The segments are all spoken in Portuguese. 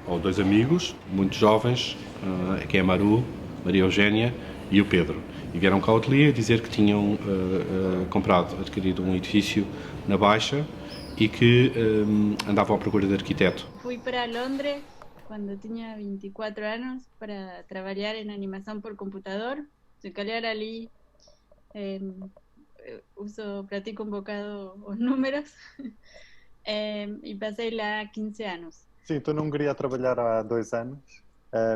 ou dois amigos, muito jovens, que é a Maru, Maria Eugénia e o Pedro. E vieram cá ao ateliê dizer que tinham adquirido um edifício na Baixa e que andavam à procura de arquiteto. Fui para Londres cuando tenía 24 años para trabajar en animación por computador. Se calhar ali pratico un bocado os números e passei lá 15 anos. Sim, estou na Hungria a trabalhar há 2 anos,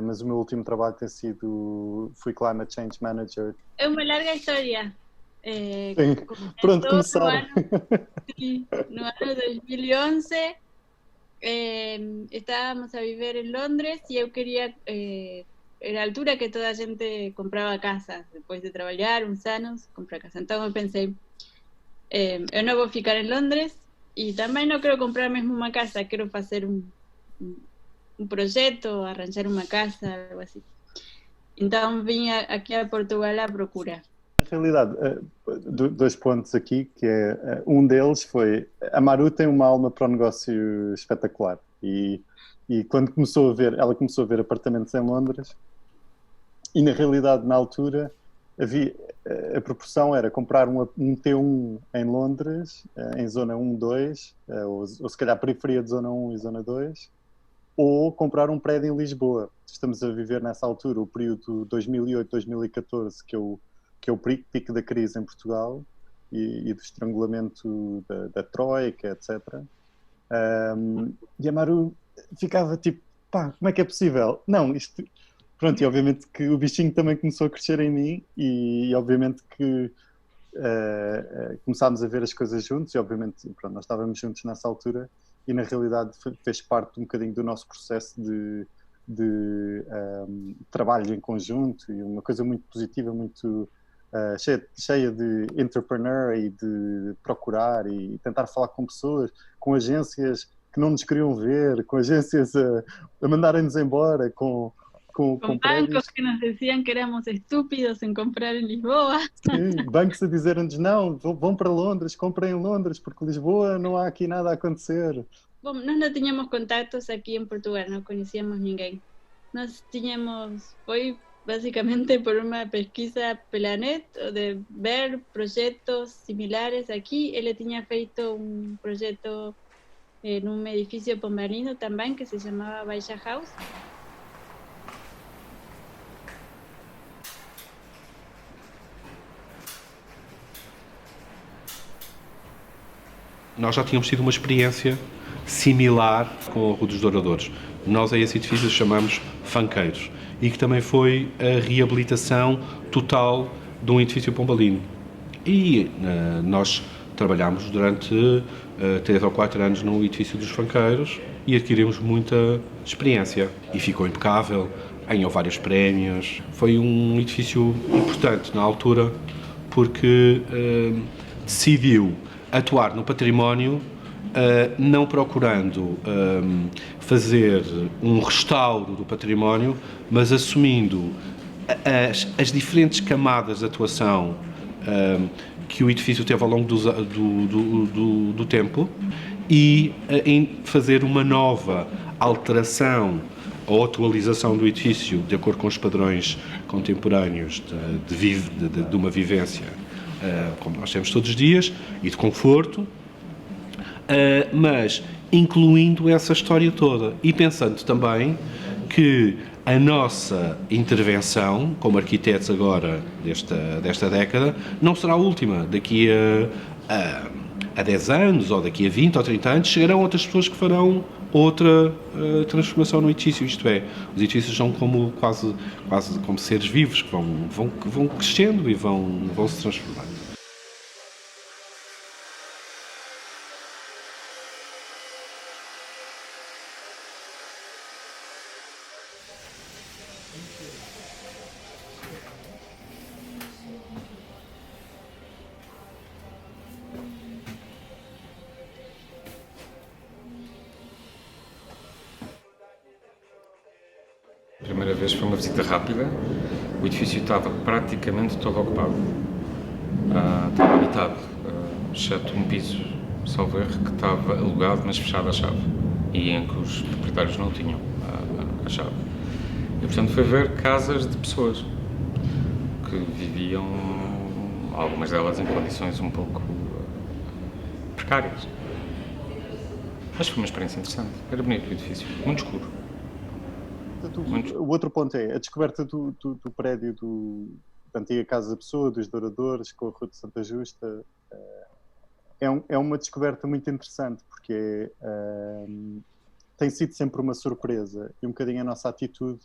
mas o meu último trabalho tem sido... Fui Climate Change Manager. É uma larga história. Sim, pronto, começar. No ano 2011 estábamos a viver en Londres y yo quería, era a altura que toda a gente compraba casas, depois de trabalhar uns anos, comprar casa. Então eu pensei, eu não vou ficar em Londres e também não quero comprar mesmo uma casa, quero fazer um projeto, arranjar uma casa, algo assim. Então vim aqui a Portugal à procura. Na realidade, dois pontos aqui, que é, um deles foi, a Maru tem uma alma para o negócio espetacular e quando ela começou a ver apartamentos em Londres e na realidade na altura a proporção era comprar um T1 em Londres, em zona 1, 2, ou se calhar periferia de zona 1 e zona 2, ou comprar um prédio em Lisboa. Estamos a viver nessa altura o período 2008-2014, que é o pico da crise em Portugal e do estrangulamento da Troika, etc. E a Maru ficava tipo, pá, como é que é possível? Não, isto... Pronto, e obviamente que o bichinho também começou a crescer em mim e obviamente que começámos a ver as coisas juntos e obviamente pronto, nós estávamos juntos nessa altura e na realidade fez parte um bocadinho do nosso processo de trabalho em conjunto e uma coisa muito positiva, muito cheia de entrepreneur e de procurar e tentar falar com pessoas, com agências que não nos queriam ver, com agências a mandarem-nos embora, com bancos que nos diziam que éramos estúpidos em comprar em Lisboa. Sim, bancos a dizerem-nos não, vão para Londres, comprem em Londres, porque Lisboa não há aqui nada a acontecer. Bom, nós não tínhamos contatos aqui em Portugal, não conhecíamos ninguém. Nós tínhamos, foi basicamente por uma pesquisa pela net, de ver projetos similares aqui. Ele tinha feito um projeto em um edifício pombalino também, que se chamava Baixa House. Nós já tínhamos tido uma experiência similar com a Rua dos Douradores. Nós a esse edifício chamamos Fanqueiros e que também foi a reabilitação total de um edifício pombalino. E nós trabalhámos durante 3 ou 4 anos no edifício dos Fanqueiros e adquirimos muita experiência e ficou impecável, ganhou vários prémios. Foi um edifício importante na altura porque decidiu atuar no património, não procurando fazer um restauro do património, mas assumindo as diferentes camadas de atuação que o edifício teve ao longo do tempo e em fazer uma nova alteração ou atualização do edifício de acordo com os padrões contemporâneos de uma vivência como nós temos todos os dias, e de conforto, mas incluindo essa história toda e pensando também que a nossa intervenção como arquitetos agora desta década não será a última. Daqui a 10 anos ou daqui a 20 ou 30 anos chegarão outras pessoas que farão outra transformação no edifício, isto é, os edifícios são quase como seres vivos que vão crescendo e vão se transformando. A primeira vez foi uma visita rápida, o edifício estava praticamente todo ocupado, estava habitado, exceto um piso, salvo erro, que estava alugado mas fechado à chave e em que os proprietários não o tinham. chave. E, portanto, foi ver casas de pessoas que viviam, algumas delas em condições um pouco precárias. Mas foi uma experiência interessante. Era bonito o edifício, muito escuro. O outro ponto é a descoberta do prédio da antiga Casa da Pessoa, dos Douradores, com a Rua de Santa Justa. É uma descoberta muito interessante, porque tem sido sempre uma surpresa. E um bocadinho a nossa atitude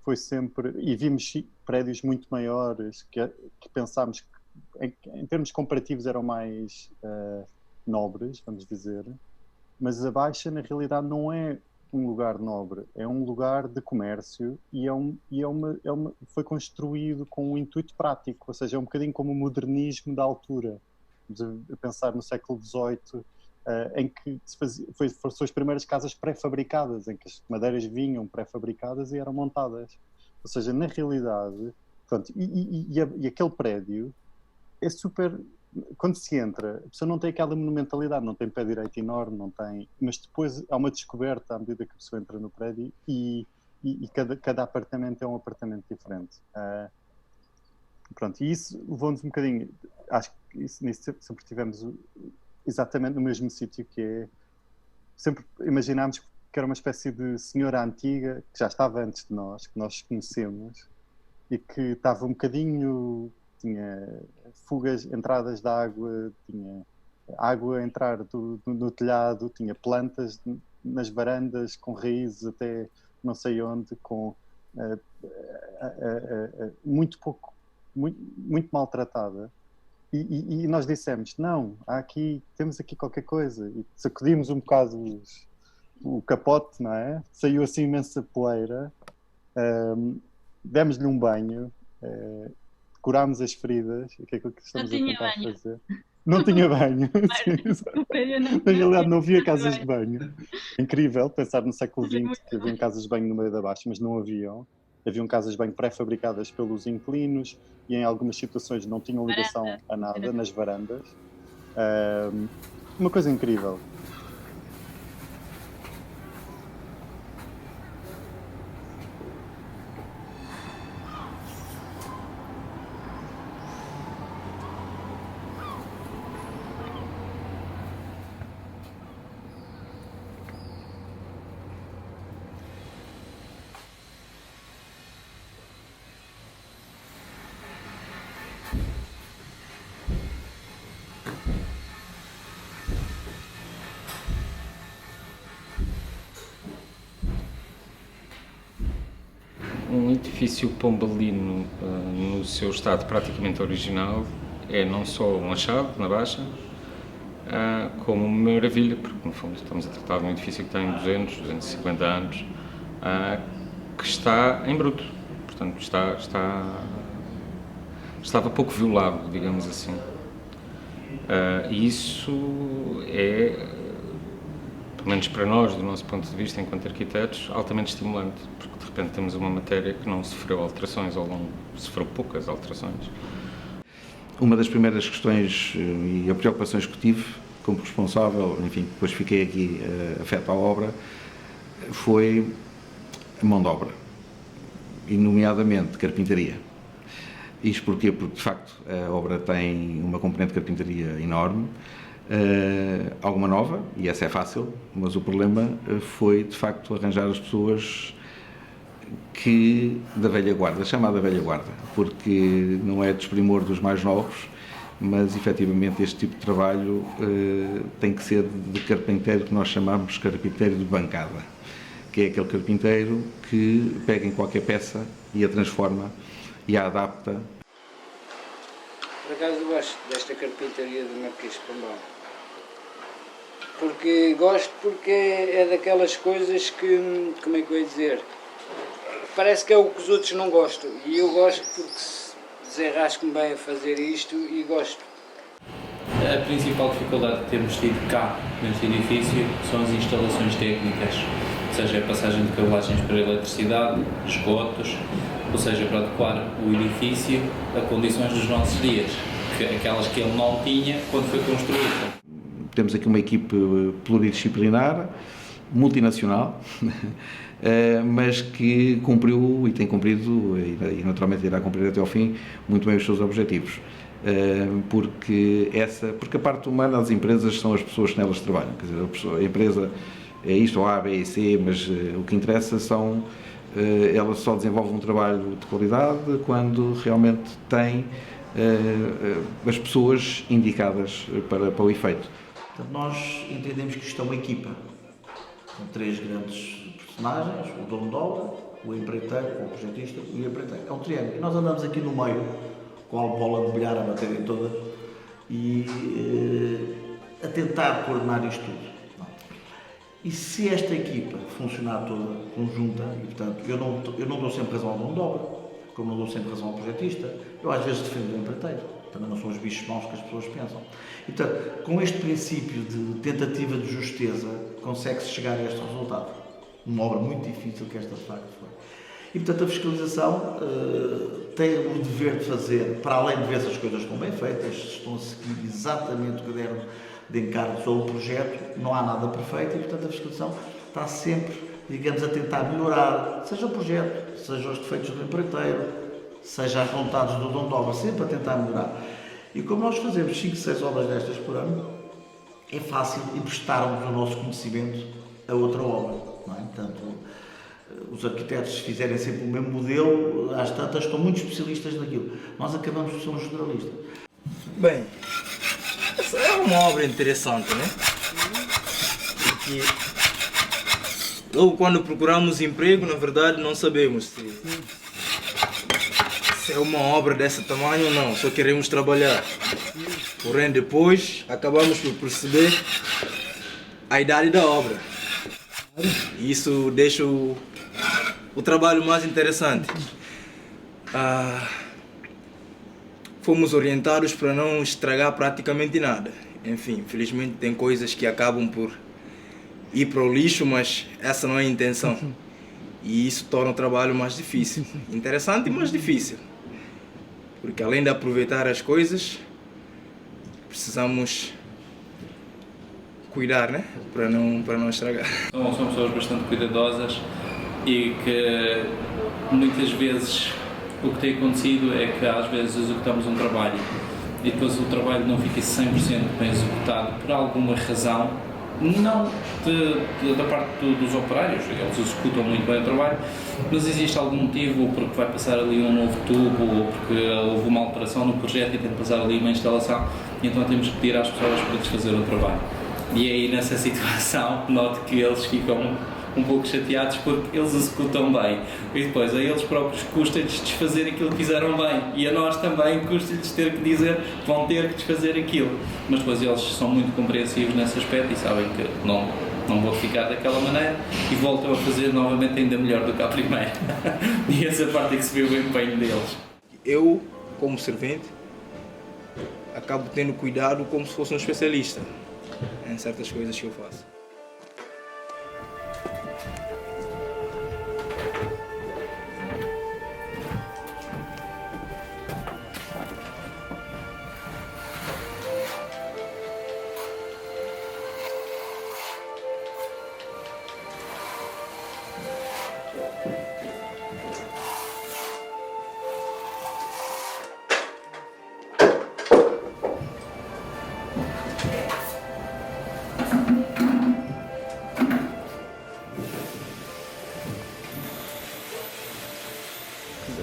foi sempre... E vimos prédios muito maiores que pensámos que, em termos comparativos, eram mais nobres, vamos dizer. Mas a Baixa, na realidade, não é um lugar nobre, é um lugar de comércio e foi construído com um intuito prático, ou seja, é um bocadinho como o modernismo da altura. De pensar no século XVIII, em que foram as primeiras casas pré-fabricadas, em que as madeiras vinham pré-fabricadas e eram montadas. Ou seja, na realidade, pronto, e aquele prédio é super... Quando se entra, a pessoa não tem aquela monumentalidade, não tem pé direito enorme, não tem... Mas depois há uma descoberta à medida que a pessoa entra no prédio e cada apartamento é um apartamento diferente. Pronto, e isso levou-nos um bocadinho... Acho que nisso sempre tivemos exatamente no mesmo sítio, que é... Sempre imaginámos que era uma espécie de senhora antiga, que já estava antes de nós, que nós conhecemos, e que estava um bocadinho... Tinha fugas, entradas de água, tinha água a entrar no telhado, tinha plantas nas varandas com raízes até não sei onde, com muito pouco, muito maltratada. E nós dissemos, não, temos aqui qualquer coisa. E sacudimos um bocado o capote, não é? Saiu assim imensa poeira, demos-lhe um banho, curámos as feridas, que é aquilo que estamos a tentar fazer. Não tinha banho. Na realidade não havia casas de banho. Incrível pensar no século XX que haviam casas de banho no meio da Baixa, mas não haviam. Haviam casas de banho pré-fabricadas pelos inquilinos e em algumas situações não tinham ligação a nada nas varandas. Uma coisa incrível. Um edifício pombalino no seu estado praticamente original é não só um achado na Baixa, como uma maravilha, porque no fundo estamos a tratar de um edifício que tem 250 anos, que está em bruto, portanto estava pouco violado, digamos assim. E isso é, pelo menos para nós, do nosso ponto de vista enquanto arquitetos, altamente estimulante, porque de repente temos uma matéria que não sofreu alterações ao longo, sofreu poucas alterações. Uma das primeiras questões e preocupações que tive como responsável, enfim, depois fiquei aqui afeto à obra, foi a mão de obra, e nomeadamente carpintaria. Isto porquê? Porque de facto a obra tem uma componente de carpintaria enorme, alguma nova, e essa é fácil, mas o problema foi de facto arranjar as pessoas da velha guarda, chamada velha guarda, porque não é desprimor dos mais novos, mas efetivamente este tipo de trabalho tem que ser de carpinteiro que nós chamamos carpinteiro de bancada, que é aquele carpinteiro que pega em qualquer peça e a transforma e a adapta. Por acaso gosto desta carpintaria do Marquês de Pombal. Porque é daquelas coisas que, como é que eu ia dizer, parece que é o que os outros não gostam, e eu gosto porque desenrasco-me bem a fazer isto e gosto. A principal dificuldade que temos tido cá neste edifício são as instalações técnicas, ou seja, a passagem de cabelagens para a eletricidade, esgotos, ou seja, para adequar o edifício a condições dos nossos dias, aquelas que ele não tinha quando foi construído. Temos aqui uma equipe pluridisciplinar, multinacional, mas que cumpriu e tem cumprido, e naturalmente irá cumprir até ao fim, muito bem os seus objetivos. Porque a parte humana das empresas são as pessoas que nelas trabalham. Quer dizer, a empresa é isto, ou A, B e C, mas o que interessa são, ela só desenvolve um trabalho de qualidade quando realmente tem as pessoas indicadas para o efeito. Portanto, nós entendemos que isto é uma equipa, com 3 grandes personagens, o dono de obra, o empreiteiro, o projetista e o empreiteiro. É um triângulo. E nós andamos aqui no meio, com a bola de bilhar a bater em toda e a tentar coordenar isto tudo. E se esta equipa funcionar toda conjunta, e portanto eu não dou sempre razão ao dono de obra, como não dou sempre razão ao projetista, eu às vezes defendo o empreiteiro, também não são os bichos maus que as pessoas pensam. E portanto, com este princípio de tentativa de justeza, consegue-se chegar a este resultado. Uma obra muito difícil que esta de facto foi. E portanto a fiscalização tem o dever de fazer, para além de ver se as coisas estão bem feitas, se estão a seguir exatamente o caderno de encargos ou o projeto, não há nada perfeito e portanto a fiscalização está sempre, digamos, a tentar melhorar, seja o projeto, seja os defeitos do empreiteiro, seja as vontades do dono de obra, sempre a tentar melhorar. E como nós fazemos 5, 6 obras destas por ano, é fácil emprestarmos o nosso conhecimento a outra obra, não é? Portanto, os arquitetos, se fizerem sempre o mesmo modelo, às tantas estão muito especialistas naquilo. Nós acabamos por ser um generalista. Bem, essa é uma obra interessante, né? Porque logo quando procuramos emprego, na verdade, não sabemos se é uma obra desse tamanho ou não, só queremos trabalhar. Porém, depois, acabamos por perceber a idade da obra. Isso deixa o trabalho mais interessante. Fomos orientados para não estragar praticamente nada. Enfim, infelizmente tem coisas que acabam por ir para o lixo, mas essa não é a intenção. E isso torna o trabalho mais difícil. Interessante, mas difícil. Porque além de aproveitar as coisas, precisamos cuidar, né? Para não estragar. São pessoas bastante cuidadosas e que muitas vezes o que tem acontecido é que às vezes executamos um trabalho e depois o trabalho não fica 100% bem executado por alguma razão, não da parte dos operários, eles executam muito bem o trabalho, mas existe algum motivo, ou porque vai passar ali um novo tubo, ou porque houve uma alteração no projeto e tem de passar ali uma instalação, e então temos que pedir às pessoas para desfazer o trabalho. E aí nessa situação noto que eles ficam um pouco chateados porque eles executam bem e depois a eles próprios custa-lhes desfazer aquilo que fizeram bem e a nós também custa-lhes ter que dizer que vão ter que desfazer aquilo, mas depois eles são muito compreensivos nesse aspecto e sabem que não vou ficar daquela maneira e voltam a fazer novamente ainda melhor do que a primeira. E essa parte é que se vê o empenho deles. Eu, como servente, acabo tendo cuidado como se fosse um especialista em certas coisas que eu faço.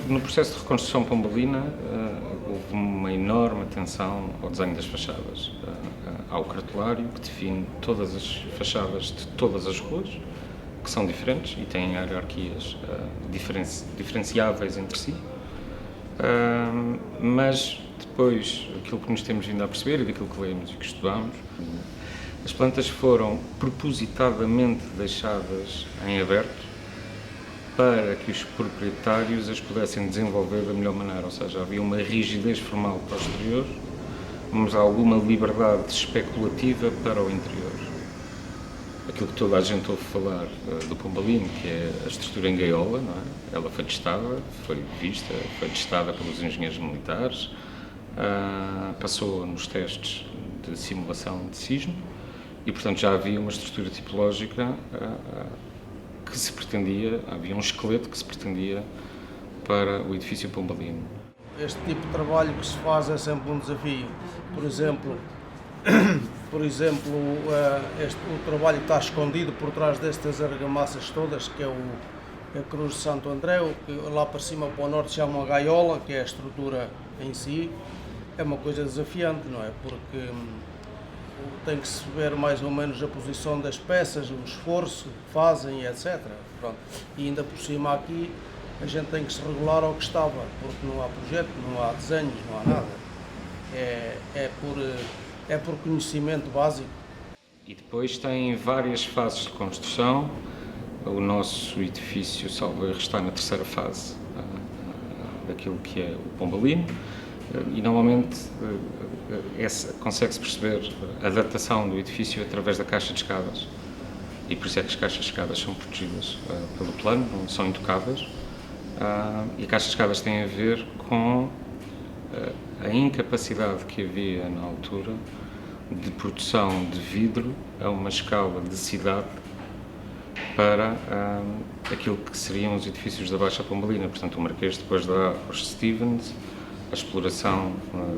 No processo de reconstrução pombalina houve uma enorme atenção ao desenho das fachadas, ao cartelário que define todas as fachadas de todas as ruas, que são diferentes e têm hierarquias diferenciáveis entre si, mas depois aquilo que nos temos vindo a perceber e daquilo que lemos e que estudamos, as plantas foram propositadamente deixadas em aberto para que os proprietários as pudessem desenvolver da melhor maneira, ou seja, havia uma rigidez formal para o exterior, mas alguma liberdade especulativa para o interior. Aquilo que toda a gente ouve falar do Pombalino, que é a estrutura em gaiola, não é? Ela foi testada, foi vista, foi testada pelos engenheiros militares, passou nos testes de simulação de sismo E, portanto, já havia uma estrutura tipológica que se pretendia, havia um esqueleto que se pretendia para o edifício pombalino. Este tipo de trabalho que se faz é sempre um desafio. Por exemplo, o trabalho que está escondido por trás destas argamassas todas, que é a Cruz de Santo André, que lá para cima, para o norte, se chama a gaiola, que é a estrutura em si, é uma coisa desafiante, não é? Porque tem que se ver mais ou menos a posição das peças, o esforço que fazem, etc. Pronto. E ainda por cima aqui, a gente tem que se regular ao que estava, porque não há projeto, não há desenhos, não há nada. É por conhecimento básico. E depois tem várias fases de construção. O nosso edifício, salvo erro, está na terceira fase daquilo que é o pombalino, e normalmente consegue-se perceber a datação do edifício através da caixa de escadas. E por isso é que as caixas de escadas são protegidas pelo plano, não são intocáveis. E a caixa de escadas tem a ver com a incapacidade que havia na altura de produção de vidro a uma escala de cidade para aquilo que seriam os edifícios da Baixa Pombalina. Portanto, o Marquês depois dá aos Stevens a exploração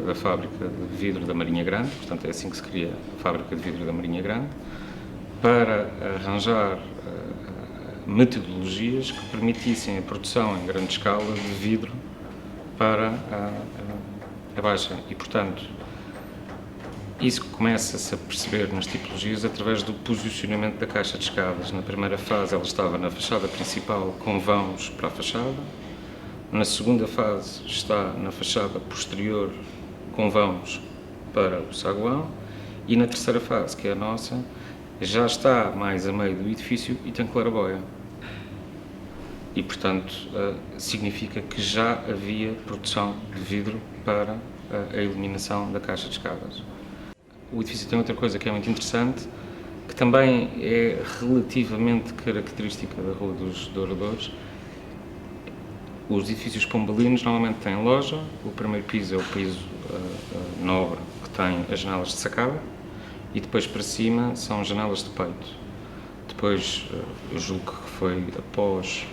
da fábrica de vidro da Marinha Grande, portanto é assim que se cria a fábrica de vidro da Marinha Grande, para arranjar metodologias que permitissem a produção em grande escala de vidro para a Baixa. E, portanto, isso começa-se a perceber nas tipologias através do posicionamento da caixa de escadas. Na primeira fase ela estava na fachada principal com vãos para a fachada. Na segunda fase está na fachada posterior com vãos para o saguão. E na terceira fase, que é a nossa, já está mais a meio do edifício e tem claraboia. E, portanto, significa que já havia produção de vidro para a iluminação da caixa de escadas. O edifício tem outra coisa que é muito interessante, que também é relativamente característica da Rua dos Douradores. Os edifícios pombalinos normalmente têm loja, o primeiro piso é o piso nobre, que tem as janelas de sacada, e depois para cima são janelas de peito. Depois, eu julgo que foi após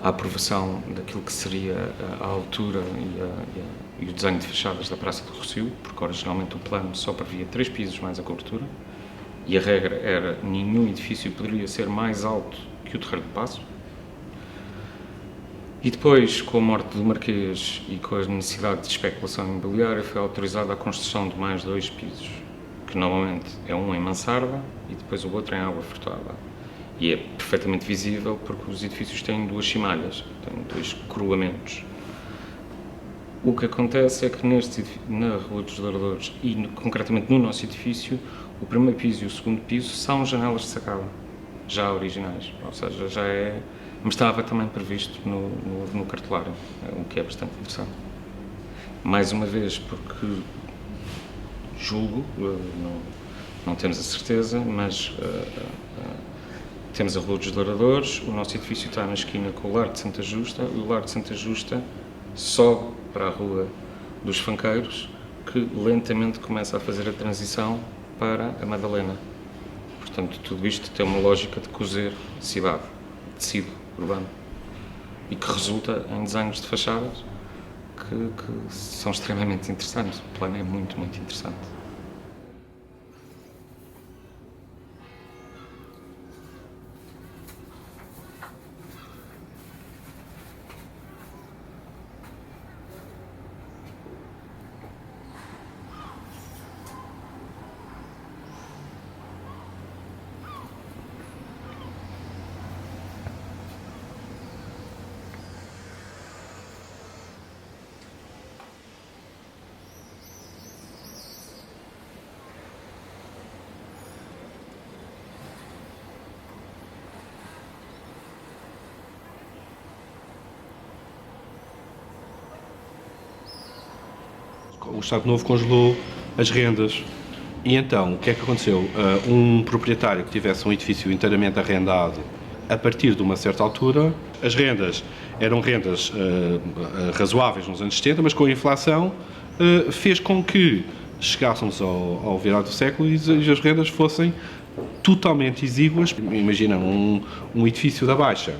a aprovação daquilo que seria a altura e o desenho de fachadas da Praça do Rossio, porque originalmente o plano só previa 3 pisos mais a cobertura, e a regra era nenhum edifício poderia ser mais alto que o terreiro de passo. E depois, com a morte do Marquês e com a necessidade de especulação imobiliária, foi autorizada a construção de mais 2 pisos, que normalmente é um em mansarda e depois o outro em água furtada. E é perfeitamente visível porque os edifícios têm 2 chimalhas, têm 2 coroamentos. O que acontece é que na Rua dos Douradores e concretamente no nosso edifício, o primeiro piso e o segundo piso são janelas de sacada, já originais, ou seja, já é, mas estava também previsto no cartelário, o que é bastante interessante. Mais uma vez, porque julgo, não temos a certeza, mas temos a Rua dos Douradores, o nosso edifício está na esquina com o Largo de Santa Justa, e o Largo de Santa Justa sobe para a Rua dos Fanqueiros, que lentamente começa a fazer a transição para a Madalena. Portanto, tudo isto tem uma lógica de cozer cidade, tecido urbano, e que resulta em desenhos de fachadas que são extremamente interessantes. O plano é muito, muito interessante. O Estado Novo congelou as rendas e então o que é que aconteceu? Um proprietário que tivesse um edifício inteiramente arrendado, a partir de uma certa altura, as rendas eram rendas razoáveis nos anos 70, mas com a inflação fez com que chegássemos ao virar do século e as rendas fossem totalmente exíguas. Imagina, um edifício da Baixa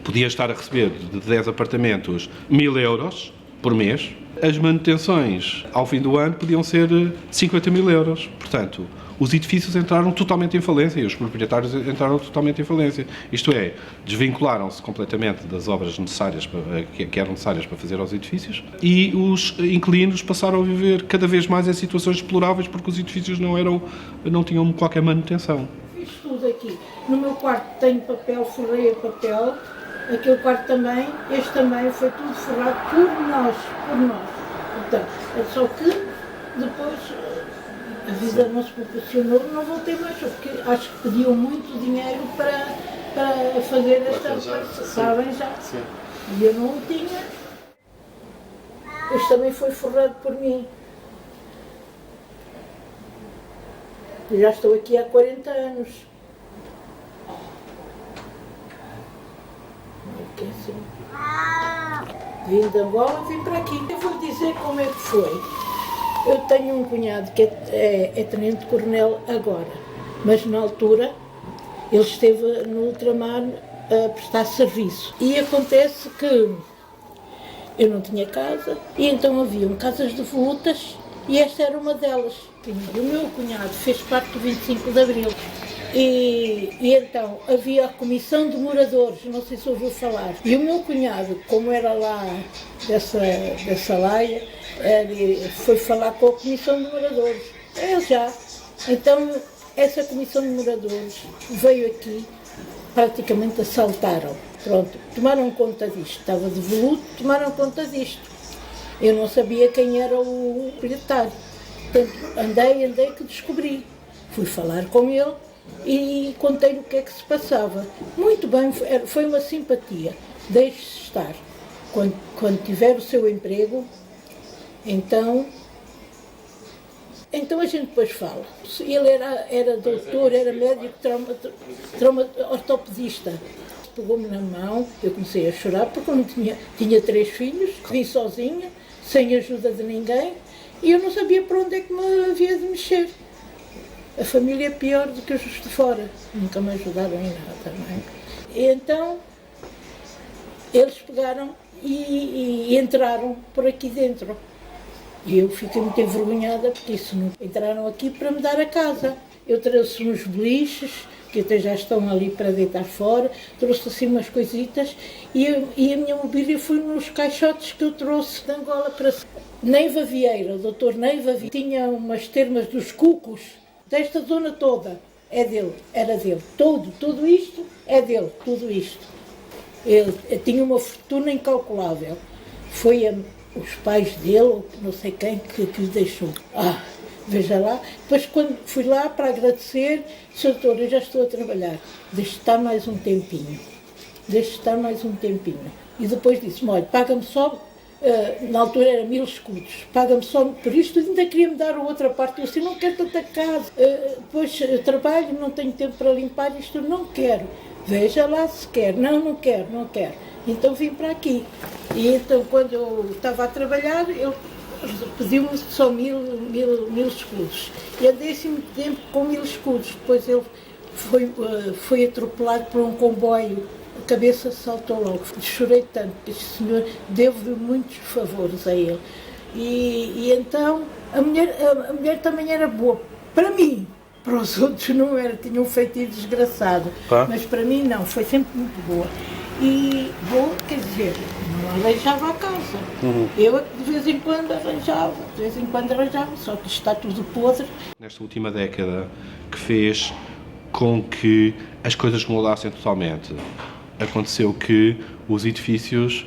podia estar a receber de 10 apartamentos 1.000 euros por mês. As manutenções ao fim do ano podiam ser 50.000 euros. Portanto, os edifícios entraram totalmente em falência e os proprietários entraram totalmente em falência. Isto é, desvincularam-se completamente das obras necessárias que eram necessárias para fazer aos edifícios e os inquilinos passaram a viver cada vez mais em situações deploráveis porque os edifícios não tinham qualquer manutenção. Fiz tudo aqui. No meu quarto tenho papel, forrei a papel. Aquele quarto também, este também, foi tudo forrado por nós. Portanto, é só que depois a vida não se proporcionou, não voltei mais, porque acho que pediam muito dinheiro para fazer esta coisa, sabem já? Sim. E eu não o tinha. Este também foi forrado por mim. Eu já estou aqui há 40 anos. Vim de Angola, vim para aqui. Eu vou dizer como é que foi. Eu tenho um cunhado que é tenente-coronel agora, mas na altura ele esteve no ultramar a prestar serviço. E acontece que eu não tinha casa e então haviam casas devolutas e esta era uma delas. E o meu cunhado fez parte do 25 de Abril. E então havia a comissão de moradores, não sei se ouviu falar. E o meu cunhado, como era lá dessa laia, foi falar com a comissão de moradores. Já. Então essa comissão de moradores veio aqui, praticamente assaltaram. Pronto, tomaram conta disto. Estava devoluto, tomaram conta disto. Eu não sabia quem era o proprietário. Portanto, andei que descobri. Fui falar com ele e contei-lhe o que é que se passava. Muito bem, foi uma simpatia. Deixe-se estar. Quando tiver o seu emprego, então a gente depois fala. Ele era doutor, era médico ortopedista. Pegou-me na mão, eu comecei a chorar porque eu não tinha 3 filhos, vim sozinha, sem ajuda de ninguém, e eu não sabia para onde é que me havia de mexer. A família é pior do que os de fora, nunca me ajudaram em nada, não é? E então, eles pegaram e entraram por aqui dentro. E eu fiquei muito envergonhada porque isso não entraram aqui para me dar a casa. Eu trouxe uns beliches, que até já estão ali para deitar fora, trouxe assim umas coisitas e a minha mobília foi nos caixotes que eu trouxe de Angola para... Neiva Vieira, o doutor Neiva Vieira, tinha umas termas dos cucos, desta zona toda, era dele. Tudo isto é dele, tudo isto. Ele tinha uma fortuna incalculável. Foi os pais dele, ou não sei quem, que lhe deixou. Veja lá. Depois, quando fui lá para agradecer, disse: doutor, eu já estou a trabalhar, deixe estar mais um tempinho. E depois disse-me: olha, paga-me só, na altura era 1000 escudos, paga-me só por isto, ainda queria-me dar a outra parte. Eu disse: não quero tanta casa, depois eu trabalho, não tenho tempo para limpar isto, não quero. Veja lá se quer. Não quero. Então vim para aqui. E então, quando eu estava a trabalhar, ele pediu-me só 1000 escudos. E andei assim muito tempo com 1000 escudos. Depois ele foi atropelado por um comboio. A cabeça saltou logo. Chorei tanto. Este senhor devo-lhe muitos favores a ele. E então, a mulher também era boa. Para mim. Para os outros não era, tinha um feitio desgraçado. Mas para mim não, foi sempre muito boa. E boa, quer dizer, não arranjava a casa. Eu de vez em quando arranjava, só que está tudo podre. Nesta última década, que fez com que as coisas mudassem totalmente, aconteceu que os edifícios,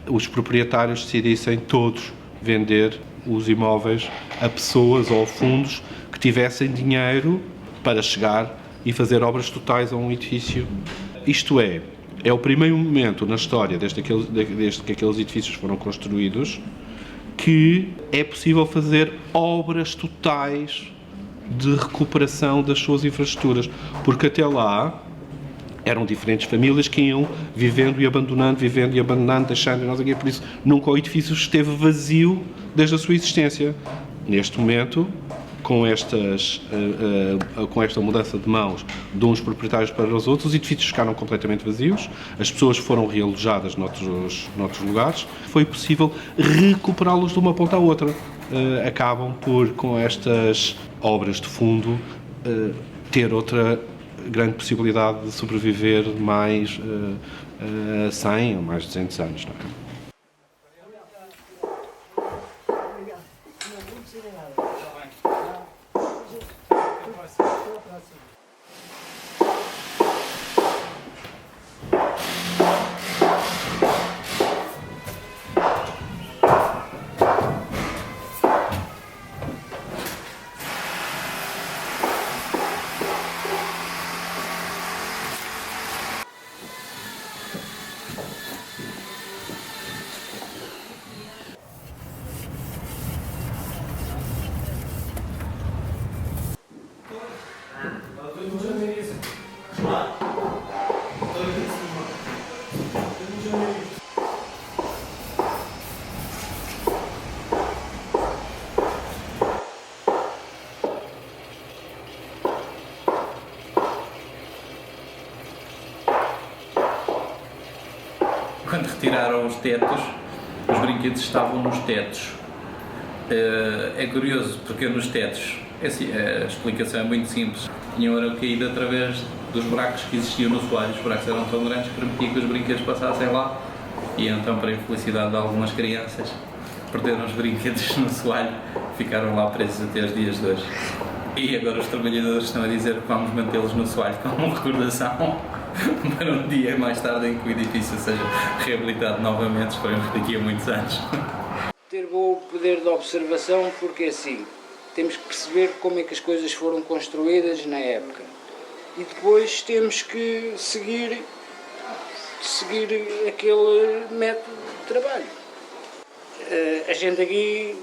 os proprietários decidissem todos vender os imóveis a pessoas ou fundos que tivessem dinheiro para chegar e fazer obras totais a um edifício. Isto é o primeiro momento na história, desde que aqueles edifícios foram construídos, que é possível fazer obras totais de recuperação das suas infraestruturas, porque até lá eram diferentes famílias que iam vivendo e abandonando, deixando, não sei o quê, por isso nunca o edifício esteve vazio desde a sua existência. Neste momento, com esta mudança de mãos de uns proprietários para os outros, os edifícios ficaram completamente vazios, as pessoas foram realojadas noutros lugares, foi possível recuperá-los de uma ponta à outra. Acabam por, com estas obras de fundo, ter outra grande possibilidade de sobreviver mais 100 ou mais 200 anos. Não é? Quando retiraram os tetos, os brinquedos estavam nos tetos. É curioso, porque nos tetos, a explicação é muito simples. Tinham era caído através dos buracos que existiam no soalho. Os buracos eram tão grandes que permitiam que os brinquedos passassem lá. E então, para a infelicidade de algumas crianças, perderam os brinquedos no soalho, ficaram lá presos até os dias de hoje. E agora os trabalhadores estão a dizer que vamos mantê-los no soalho como recordação para um dia mais tarde em que o edifício seja reabilitado novamente, esperemos daqui a muitos anos. Ter bom poder de observação, porque assim, temos que perceber como é que as coisas foram construídas na época. E depois temos que seguir aquele método de trabalho. A gente aqui,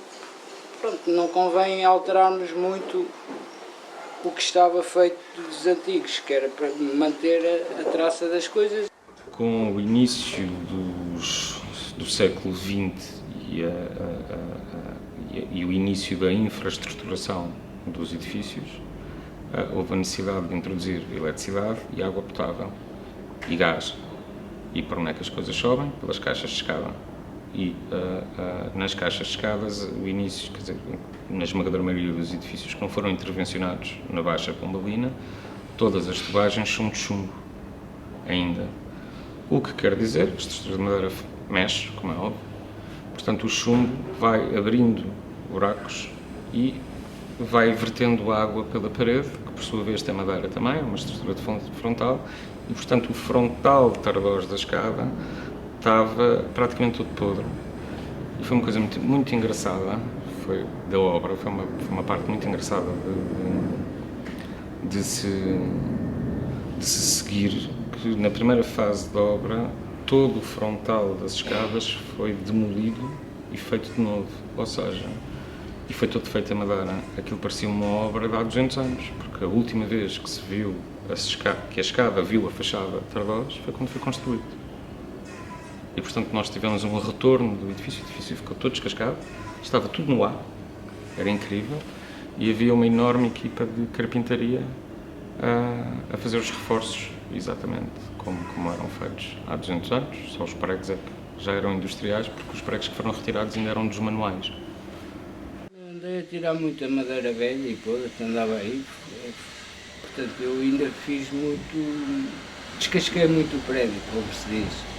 pronto, não convém alterarmos muito o que estava feito dos antigos, que era para manter a traça das coisas. Com o início do século XX e o início da infraestruturação dos edifícios, houve a necessidade de introduzir eletricidade e água potável e gás. E por onde é que as coisas sobem? Pelas caixas de escada. E nas caixas de escadas, o início, quer dizer, na esmagadora maioria dos edifícios que não foram intervencionados na Baixa Pombalina, todas as tubagens são de chumbo ainda. O que quer dizer que a estrutura de madeira mexe, como é óbvio, portanto o chumbo vai abrindo buracos e vai vertendo água pela parede, que por sua vez tem madeira também, é uma estrutura de frontal, e portanto o frontal de Tardós da escada estava praticamente todo podre. E foi uma coisa muito engraçada, foi da obra, foi uma parte muito engraçada de se seguir, que na primeira fase da obra todo o frontal das escadas foi demolido e feito de novo, ou seja, e foi todo feito em madeira. Aquilo parecia uma obra de há 200 anos, porque a última vez que se viu que a escada viu a fachada de Tardós foi quando foi construído. E, portanto, nós tivemos um retorno do edifício, o edifício ficou todo descascado, estava tudo no ar, era incrível, e havia uma enorme equipa de carpintaria a fazer os reforços, exatamente como eram feitos há 200 anos, só os pregos é que já eram industriais, porque os pregos que foram retirados ainda eram dos manuais. Andei a tirar muita madeira velha e podre, andava aí, portanto eu ainda fiz muito, descasquei muito o prédio, como se diz.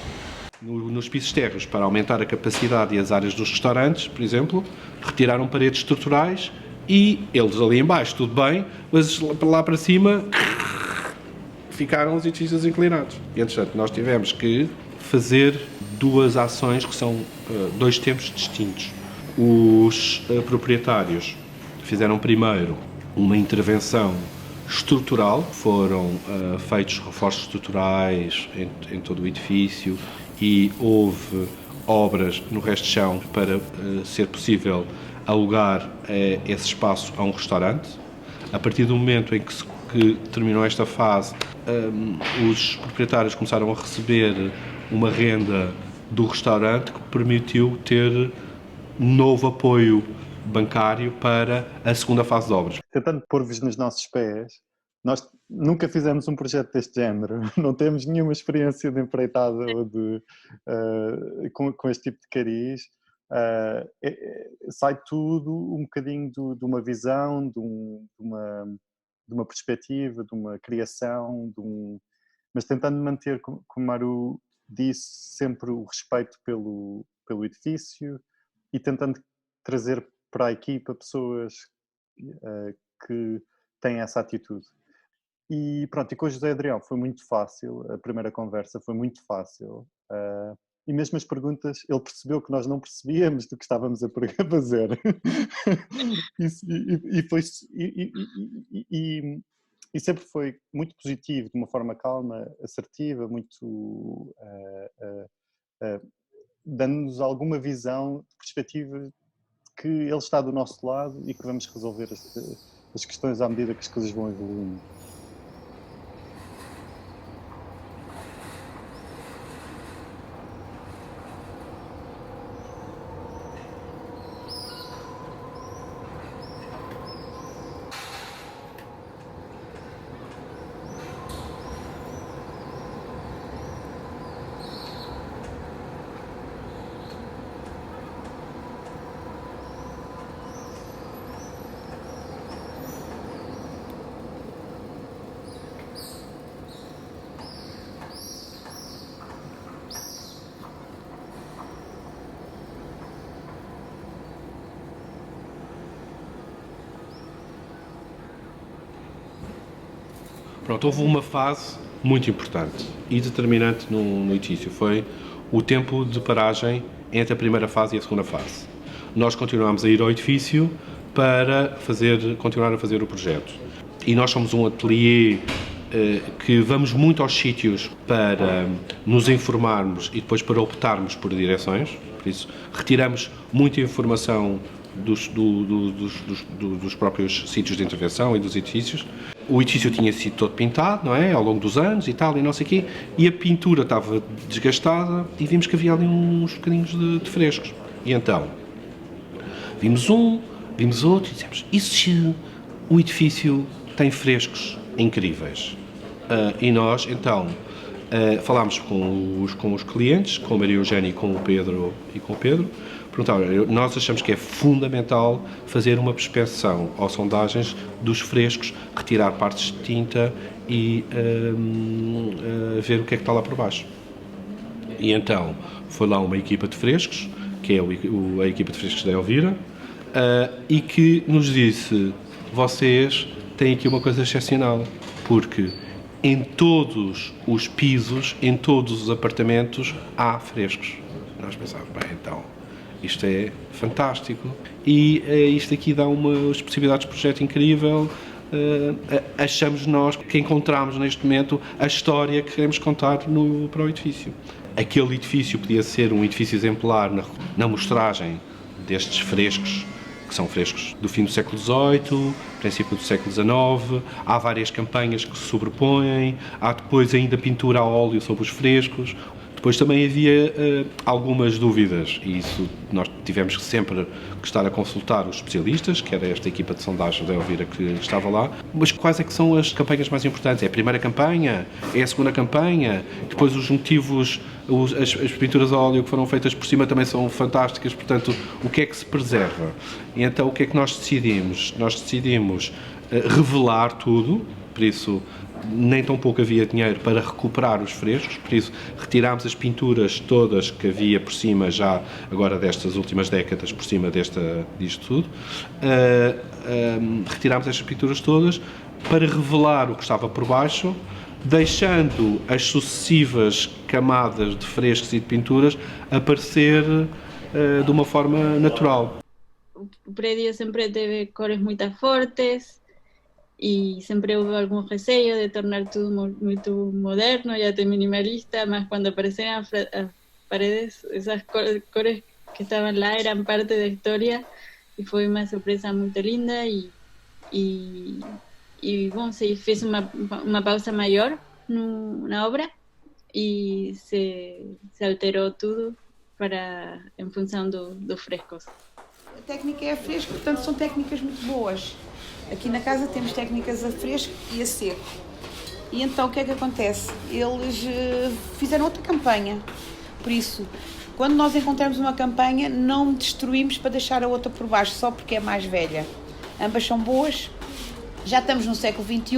Nos pisos térreos, para aumentar a capacidade e as áreas dos restaurantes, por exemplo, retiraram paredes estruturais e eles ali em baixo, tudo bem, mas lá para cima ficaram os edifícios inclinados. E, entretanto, nós tivemos que fazer duas ações que são dois tempos distintos. Os proprietários fizeram primeiro uma intervenção estrutural, foram feitos reforços estruturais em todo o edifício, e houve obras no resto de chão para ser possível alugar esse espaço a um restaurante. A partir do momento em que terminou esta fase, os proprietários começaram a receber uma renda do restaurante que permitiu ter novo apoio bancário para a segunda fase de obras. Tentando pôr-vos nos nossos pés, nós nunca fizemos um projeto deste género, não temos nenhuma experiência de empreitada ou com este tipo de cariz. Sai tudo um bocadinho de uma visão, de uma perspectiva, de uma criação, mas tentando manter, como o Maru disse, sempre o respeito pelo edifício e tentando trazer para a equipa pessoas que têm essa atitude. E pronto, e com o José Adrião foi muito fácil, a primeira conversa foi muito fácil. E mesmo as perguntas, ele percebeu que nós não percebíamos do que estávamos a fazer. E sempre foi muito positivo, de uma forma calma, assertiva, muito dando-nos alguma visão, perspectiva que ele está do nosso lado e que vamos resolver as questões à medida que as coisas vão evoluindo. Pronto, houve uma fase muito importante e determinante no edifício, foi o tempo de paragem entre a primeira fase e a segunda fase. Nós continuámos a ir ao edifício para continuar a fazer o projeto. E nós somos um ateliê que vamos muito aos sítios para nos informarmos e depois para optarmos por direções, por isso retiramos muita informação dos próprios sítios de intervenção e dos edifícios. O edifício tinha sido todo pintado, não é? Ao longo dos anos e tal, e não sei o quê, e a pintura estava desgastada e vimos que havia ali uns bocadinhos de frescos. E então, vimos outro e dissemos, e se o edifício tem frescos incríveis? E nós, então, falámos com os clientes, com a Maria Eugénia e com o Pedro, perguntaram, nós achamos que é fundamental fazer uma prospeção ou sondagens dos frescos, retirar partes de tinta e ver o que é que está lá por baixo. E então foi lá uma equipa de frescos, que é a equipa de frescos da Elvira, e que nos disse, vocês têm aqui uma coisa excepcional, porque em todos os pisos, em todos os apartamentos, há frescos. Nós pensávamos, bem, então, isto é fantástico. E isto aqui dá umas possibilidades de projeto incrível. Achamos nós que encontramos neste momento a história que queremos contar para o edifício. Aquele edifício podia ser um edifício exemplar na mostragem destes frescos, que são frescos do fim do século XVIII, princípio do século XIX, há várias campanhas que se sobrepõem, há depois ainda pintura a óleo sobre os frescos. Depois também havia algumas dúvidas e isso nós tivemos sempre que estar a consultar os especialistas, que era esta equipa de sondagem da Elvira que estava lá, mas quais é que são as campanhas mais importantes? É a primeira campanha? É a segunda campanha? Depois os motivos, as pinturas a óleo que foram feitas por cima também são fantásticas, portanto, o que é que se preserva? E então o que é que nós decidimos? Nós decidimos revelar tudo, por isso nem tão pouco havia dinheiro para recuperar os frescos, por isso retirámos as pinturas todas que havia por cima já, agora destas últimas décadas, por cima disto tudo. Retirámos estas pinturas todas para revelar o que estava por baixo, deixando as sucessivas camadas de frescos e de pinturas aparecer de uma forma natural. O prédio sempre teve cores muito fortes, y siempre hubo algún receio de tornar todo muy moderno y hasta minimalista, más cuando aparecían las paredes, esas cores que estaban lá eran parte da história y fue una sorpresa muy linda y bom, se fez uma pausa maior na obra y se alterou tudo em função dos frescos. técnica é a fresco, portanto são técnicas muito boas. Aqui na casa temos técnicas a fresco e a seco. E então o que é que acontece? Eles fizeram outra campanha. Por isso, quando nós encontramos uma campanha, não destruímos para deixar a outra por baixo, só porque é mais velha. Ambas são boas, já estamos no século XXI,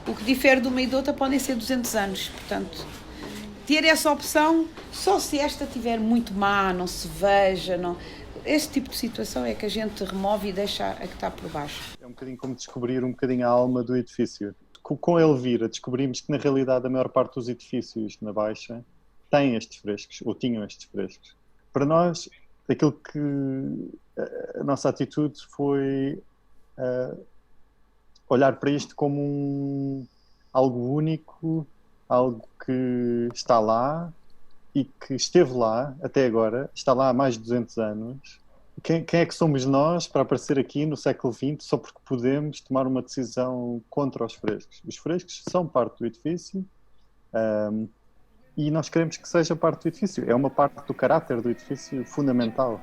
o que difere de uma e de outra podem ser 200 anos. Portanto, ter essa opção, só se esta estiver muito má, não se veja, não... Esse tipo de situação é que a gente remove e deixa a que está por baixo. É um bocadinho como descobrir um bocadinho a alma do edifício. Com Elvira descobrimos que na realidade a maior parte dos edifícios na Baixa têm estes frescos, ou tinham estes frescos. Para nós, aquilo que a nossa atitude foi olhar para isto como algo único, algo que está lá e que esteve lá até agora, está lá há mais de 200 anos. Quem é que somos nós para aparecer aqui no século XX só porque podemos tomar uma decisão contra os frescos? Os frescos são parte do edifício e nós queremos que seja parte do edifício. É uma parte do caráter do edifício fundamental.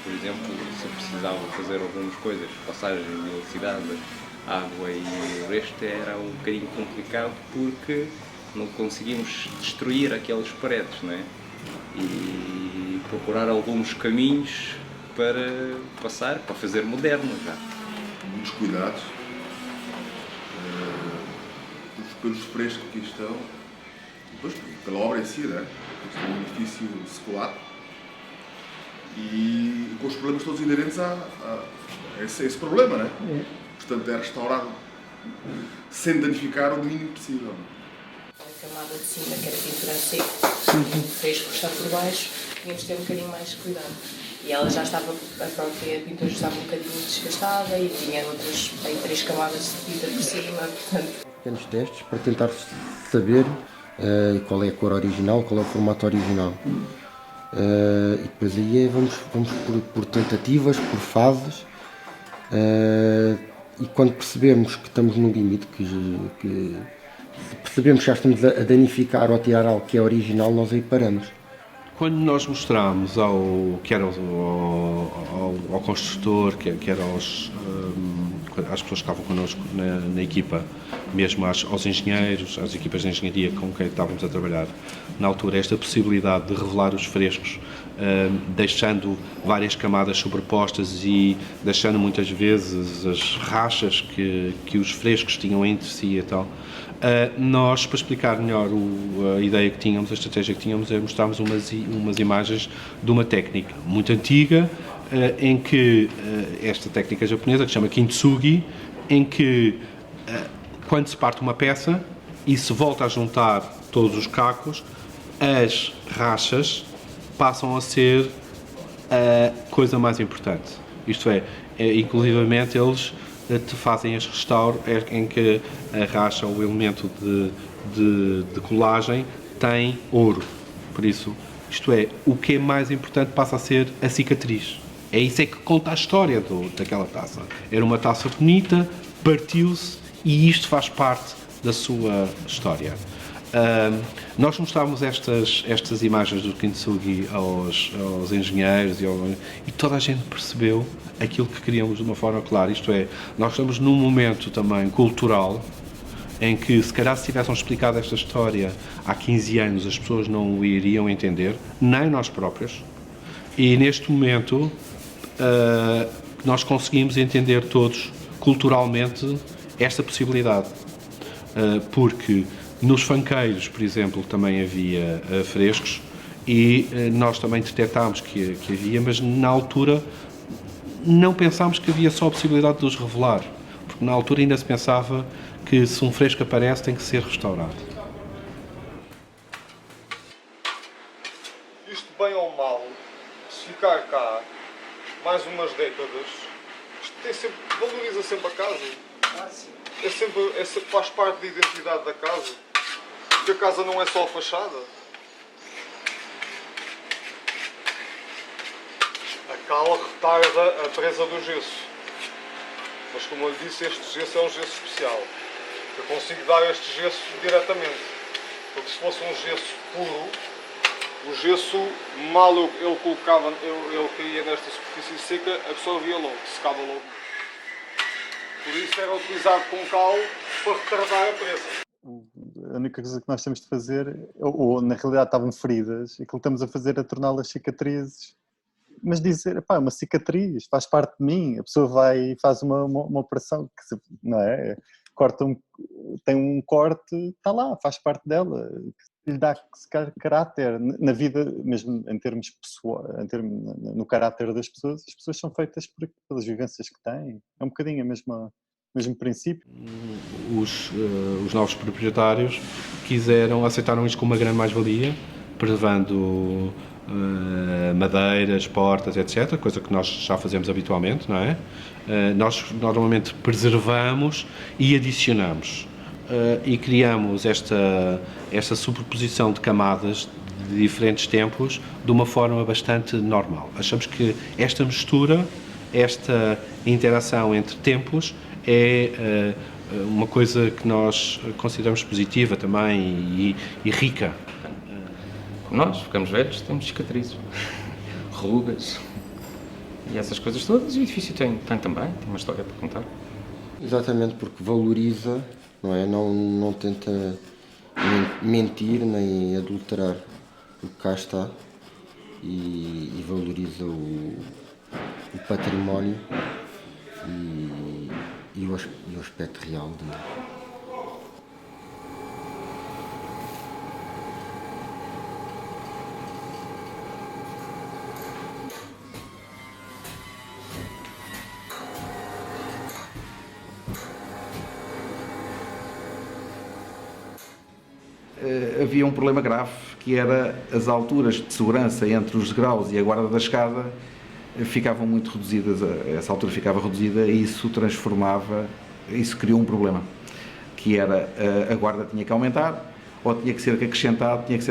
Por exemplo, se precisava fazer algumas coisas, passagem de eletricidade, água e o resto, era um bocadinho complicado porque não conseguimos destruir aquelas paredes, não é? E procurar alguns caminhos para passar, para fazer moderno já. Muitos cuidados pelos frescos que aqui estão, depois pela obra em si, não é? Este é um edifício secular e com os problemas todos inerentes a esse problema, não é? Portanto, é restaurado sem danificar o mínimo possível. A camada de cima, que era pintura a seco, o fresco está por baixo, tínhamos de ter um bocadinho mais de cuidado. E ela já estava, a própria pintura estava um bocadinho desgastada e tinha outras, aí 3 camadas de tinta por cima, portanto... Pequenos testes para tentar saber qual é a cor original, qual é o formato original. E depois aí vamos por tentativas, por fases, e quando percebemos que estamos no limite, que percebemos que já estamos a danificar ou a tirar algo que é original, nós aí paramos. Quando nós mostramos ao construtor, que era às pessoas que estavam connosco na equipa, mesmo aos engenheiros, às equipas de engenharia com quem estávamos a trabalhar, na altura, esta possibilidade de revelar os frescos, deixando várias camadas sobrepostas e deixando muitas vezes as rachas que os frescos tinham entre si e tal, nós, para explicar melhor a ideia que tínhamos, a estratégia que tínhamos, mostrarmos umas imagens de uma técnica muito antiga, em que esta técnica japonesa, que se chama kintsugi, em que quando se parte uma peça e se volta a juntar todos os cacos, as rachas passam a ser a coisa mais importante. Isto é, inclusivamente eles te fazem este restauro em que a racha, o elemento de colagem, tem ouro. Por isso, isto é, o que é mais importante passa a ser a cicatriz. É isso é que conta a história daquela taça. Era uma taça bonita, partiu-se e isto faz parte da sua história. Nós mostrávamos estas imagens do kintsugi aos engenheiros e toda a gente percebeu aquilo que queríamos de uma forma clara. Isto é, nós estamos num momento também cultural em que, se calhar, se tivéssemos explicado esta história há 15 anos, as pessoas não o iriam entender, nem nós próprios. E neste momento nós conseguimos entender todos, culturalmente, esta possibilidade. Porque nos fanqueiros, por exemplo, também havia frescos e nós também detectámos que havia, mas na altura não pensámos que havia só a possibilidade de os revelar, porque na altura ainda se pensava que se um fresco aparece tem que ser restaurado. Isto, bem ou mal, se ficar cá mais umas décadas, isto valoriza sempre a casa. Faz parte da identidade da casa. Porque a casa não é só a fachada. A cala retarda a presa do gesso. Mas, como eu lhe disse, este gesso é um gesso especial. Eu consigo dar este gesso diretamente. Porque se fosse um gesso puro, o gesso, mal ele caía nesta superfície seca, absorvia logo, secava logo. Por isso era utilizado com cal para retardar a presa. A única coisa que nós temos de fazer, ou na realidade estavam feridas, aquilo que estamos a fazer é torná-las cicatrizes. Mas dizer, pá, uma cicatriz, faz parte de mim. A pessoa vai e faz uma operação, que, não é? Tem um corte, está lá, faz parte dela. Que lhe dá caráter na vida, mesmo em termos pessoais, no caráter das pessoas. As pessoas são feitas pelas vivências que têm. É um bocadinho o mesmo princípio. Os novos proprietários aceitaram isto como uma grande mais-valia, preservando madeiras, portas, etc., coisa que nós já fazemos habitualmente, não é? Nós normalmente preservamos e adicionamos e criamos esta superposição de camadas de diferentes tempos de uma forma bastante normal. Achamos que esta mistura, esta interação entre tempos é uma coisa que nós consideramos positiva também e rica. Nós ficamos velhos, temos cicatrizes, rugas e essas coisas todas. E o edifício tem também, tem uma história para contar. Exatamente, porque valoriza, não é? Não tenta mentir nem adulterar o que cá está e valoriza o património e o aspecto real dele. Havia um problema grave, que era as alturas de segurança entre os degraus e a guarda da escada ficavam muito reduzidas, essa altura ficava reduzida e isso criou um problema, que era a guarda tinha que aumentar ou tinha que ser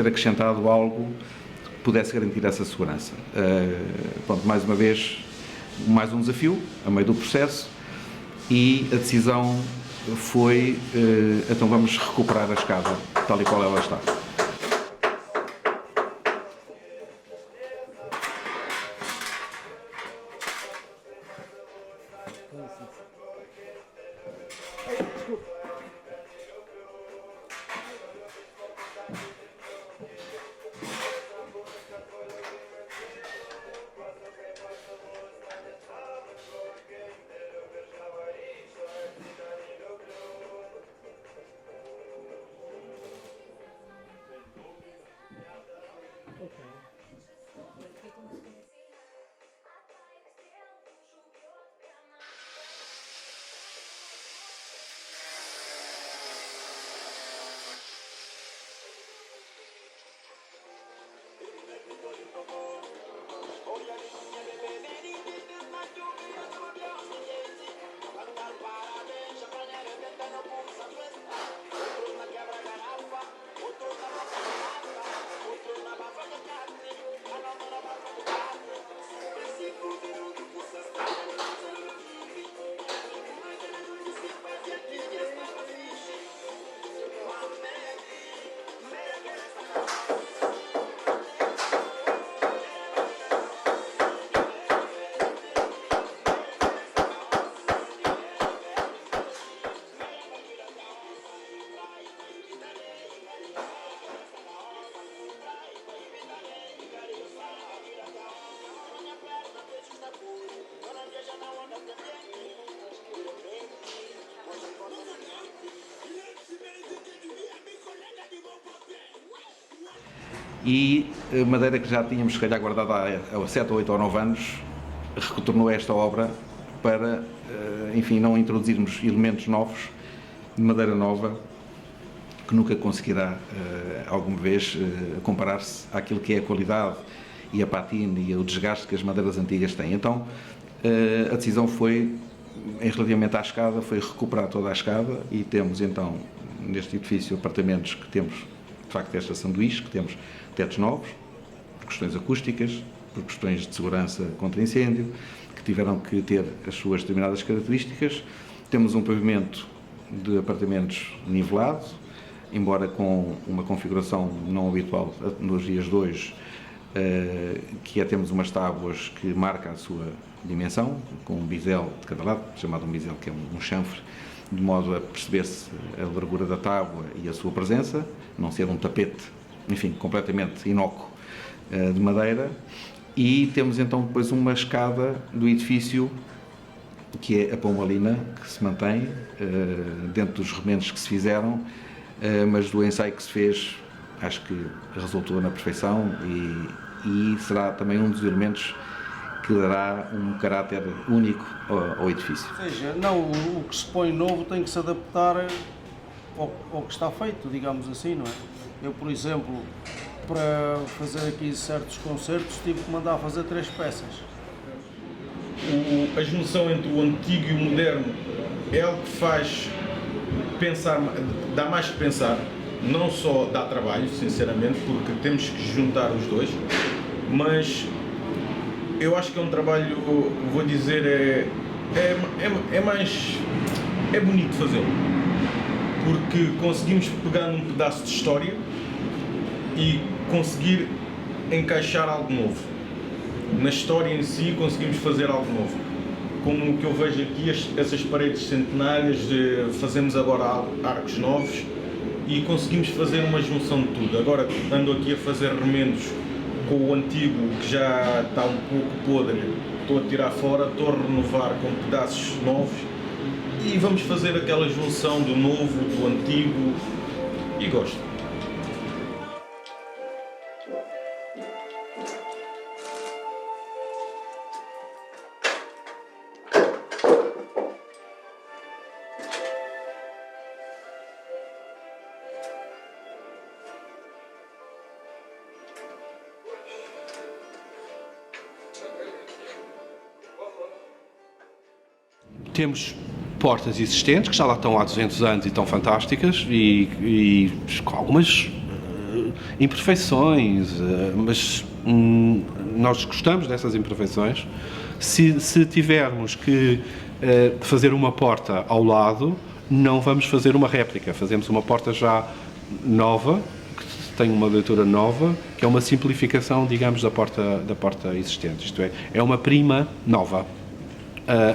acrescentado algo que pudesse garantir essa segurança. Pronto, mais uma vez, mais um desafio a meio do processo e a decisão foi, então vamos recuperar a escada tal e qual ela está. e madeira que já tínhamos, se calhar, guardada há 7, 8 ou 9 anos, retornou a esta obra para, enfim, não introduzirmos elementos novos, de madeira nova, que nunca conseguirá, alguma vez, comparar-se àquilo que é a qualidade e a patina e o desgaste que as madeiras antigas têm. Então, a decisão foi, relativamente à escada, foi recuperar toda a escada e temos, então, neste edifício, apartamentos que temos, de facto, esta sanduíche, que temos tetos novos, por questões acústicas, por questões de segurança contra incêndio, que tiveram que ter as suas determinadas características. Temos um pavimento de apartamentos nivelado, embora com uma configuração não habitual nos dias de hoje, que é temos umas tábuas que marcam a sua dimensão, com um bisel de cada lado, chamado um bisel, que é um chanfre, de modo a perceber-se a largura da tábua e a sua presença, não ser um tapete, enfim, completamente inócuo de madeira. E temos então depois uma escada do edifício, que é a pombalina, que se mantém dentro dos remendos que se fizeram, mas do ensaio que se fez, acho que resultou na perfeição e será também um dos elementos que dará um caráter único ao edifício. Ou seja, não, o que se põe novo tem que se adaptar ao que está feito, digamos assim, não é? Eu, por exemplo, para fazer aqui certos concertos, tive que mandar fazer 3 peças. A junção entre o antigo e o moderno é algo que faz pensar, dá mais que pensar, não só dá trabalho, sinceramente, porque temos que juntar os dois, mas eu acho que é um trabalho, vou dizer, é bonito fazê-lo, porque conseguimos pegar num pedaço de história e conseguir encaixar algo novo. Na história em si conseguimos fazer algo novo. Como o que eu vejo aqui, essas paredes centenárias, fazemos agora arcos novos e conseguimos fazer uma junção de tudo. Agora ando aqui a fazer remendos com o antigo, que já está um pouco podre, estou a tirar fora, estou a renovar com pedaços novos e vamos fazer aquela junção do novo, do antigo, e gosto. Temos portas existentes, que já lá estão há 200 anos e estão fantásticas, e com algumas imperfeições, mas nós gostamos dessas imperfeições. Se tivermos que fazer uma porta ao lado, não vamos fazer uma réplica, fazemos uma porta já nova, que tem uma leitura nova, que é uma simplificação, digamos, da porta existente. Isto é uma prima nova,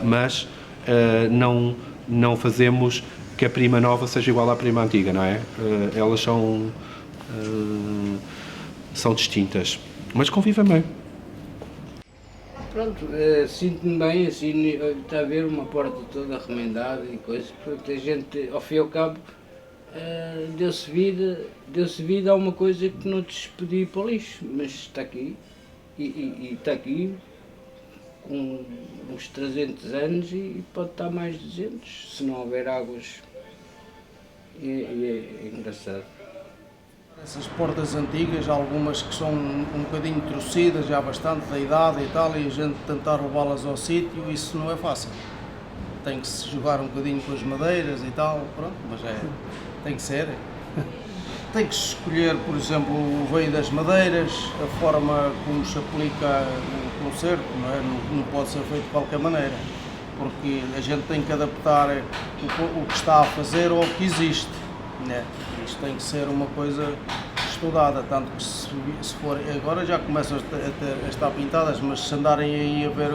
mas não fazemos que a prima nova seja igual à prima antiga, não é? Elas são distintas, mas convivem bem. Pronto, sinto-me bem, assim, está a ver uma porta toda remendada e coisas, pronto, a gente, ao fim e ao cabo, deu-se vida a uma coisa que não te podia ir para o lixo, mas está aqui, e está aqui, com uns 300 anos e pode estar mais 200, se não houver águas. É engraçado. Essas portas antigas, algumas que são um bocadinho torcidas, já bastante da idade e tal, e a gente tentar levá-las ao sítio, isso não é fácil. Tem que se jogar um bocadinho com as madeiras e tal, pronto, mas tem que ser. Tem que se escolher, por exemplo, o veio das madeiras, a forma como se aplica o concerto, não pode ser feito de qualquer maneira, porque a gente tem que adaptar o que está a fazer ao que existe. Né? Isto tem que ser uma coisa estudada, tanto que se for, agora já começam a estar pintadas, mas se andarem aí a ver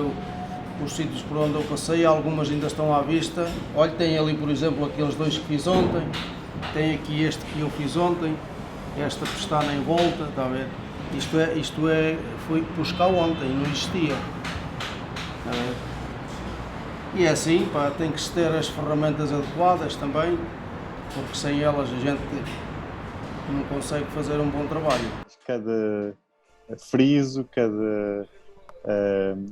os sítios por onde eu passei, algumas ainda estão à vista. Olha, tem ali, por exemplo, aqueles 2 que fiz ontem. Tem aqui este que eu fiz ontem, esta pestana em volta, está a ver? Isto foi buscar ontem, não existia. E é assim, pá, tem que se ter as ferramentas adequadas também, porque sem elas a gente que não consegue fazer um bom trabalho. Cada friso, cada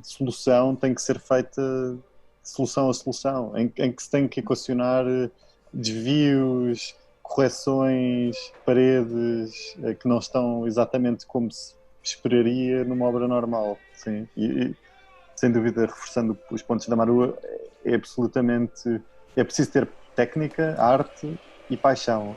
solução tem que ser feita solução a solução, em que se tem que equacionar desvios, correções, paredes que não estão exatamente como se esperaria numa obra normal. Sim. E sem dúvida, reforçando os pontos da Maru, é absolutamente... É preciso ter técnica, arte e paixão.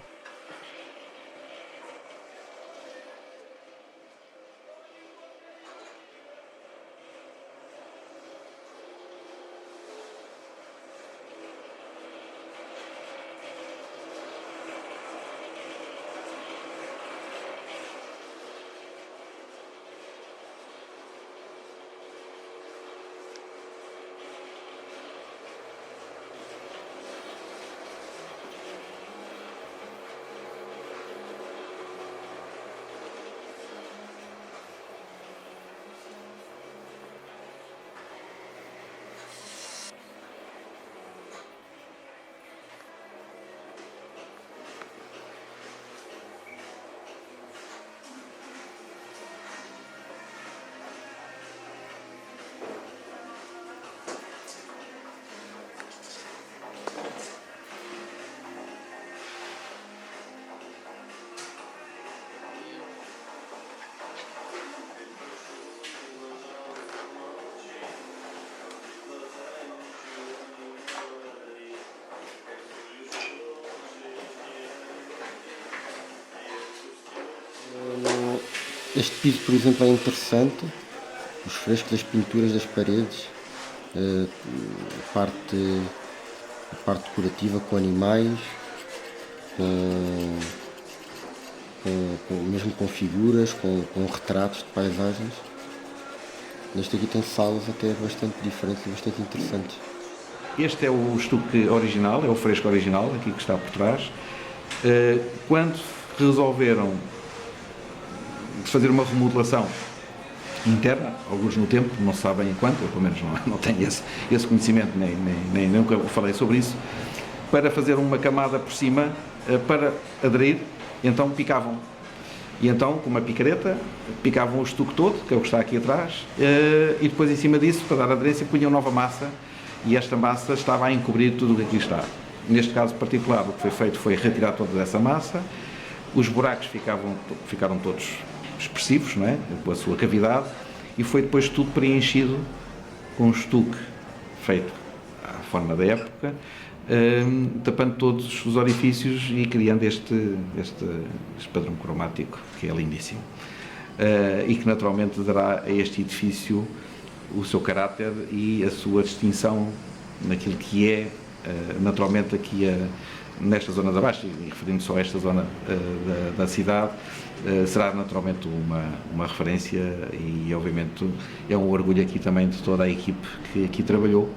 Este piso, por exemplo, é interessante, os frescos, as pinturas das paredes, a parte decorativa com animais, mesmo com figuras, com retratos de paisagens. Neste aqui tem salas até bastante diferentes e bastante interessantes. Este é o estuque original, é o fresco original, aqui que está por trás. Quando resolveram fazer uma remodelação interna, alguns no tempo, não se sabem quanto, eu pelo menos não tenho esse conhecimento, nem nunca falei sobre isso, para fazer uma camada por cima, para aderir, então picavam. E então, com uma picareta, picavam o estuque todo, que é o que está aqui atrás, e depois em cima disso, para dar aderência, punham nova massa, e esta massa estava a encobrir tudo o que aqui está. Neste caso particular, o que foi feito foi retirar toda essa massa, os buracos ficaram todos expressivos, não é? Com a sua cavidade, e foi depois tudo preenchido com um estuque feito à forma da época, tapando todos os orifícios e criando este padrão cromático, que é lindíssimo. E que naturalmente dará a este edifício o seu caráter e a sua distinção naquilo que é, naturalmente, aqui nesta zona da Baixa, e referindo só a esta zona da cidade, será naturalmente uma referência e, obviamente, é um orgulho aqui também de toda a equipe que aqui trabalhou,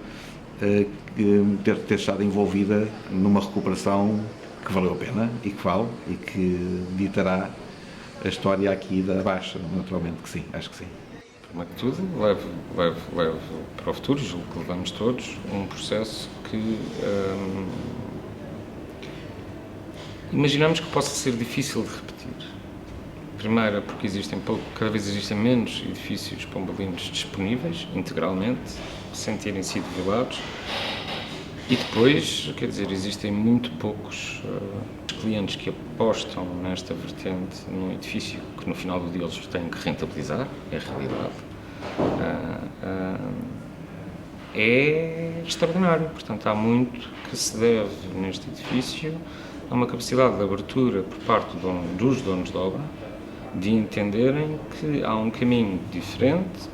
ter estado envolvida numa recuperação que valeu a pena e que vale e que ditará a história aqui da Baixa, naturalmente que sim, acho que sim. Primeiro de tudo, levo para o futuro, julgo que levamos todos, um processo que imaginamos que possa ser difícil de repetir. Primeiro, porque cada vez existem menos edifícios pombalinos disponíveis, integralmente, sem terem sido violados. E depois, quer dizer, existem muito poucos clientes que apostam nesta vertente num edifício que no final do dia eles têm que rentabilizar, é a realidade. É extraordinário, portanto há muito que se deve neste edifício a uma capacidade de abertura por parte dos donos de obra, de entenderem que há um caminho diferente,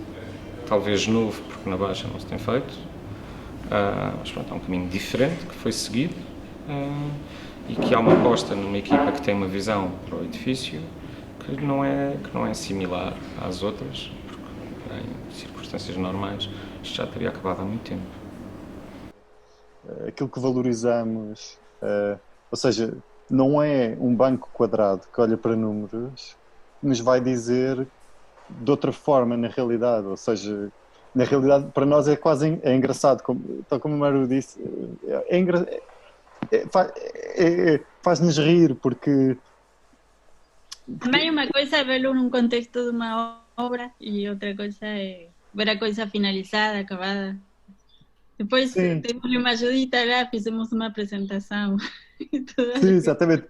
talvez novo, porque na Baixa não se tem feito, mas pronto, há um caminho diferente que foi seguido e que há uma aposta numa equipa que tem uma visão para o edifício que não é similar às outras, porque em circunstâncias normais isto já teria acabado há muito tempo. Aquilo que valorizamos, ou seja, não é um banco quadrado que olha para números, nos vai dizer de outra forma na realidade, ou seja, na realidade para nós é quase engraçado, tal como o Maru disse, faz-nos rir porque Também uma coisa é verlo num contexto de uma obra e outra coisa é ver a coisa finalizada, acabada. Depois Sim. temos uma ajudita lá, fizemos uma apresentação. Sim, exatamente.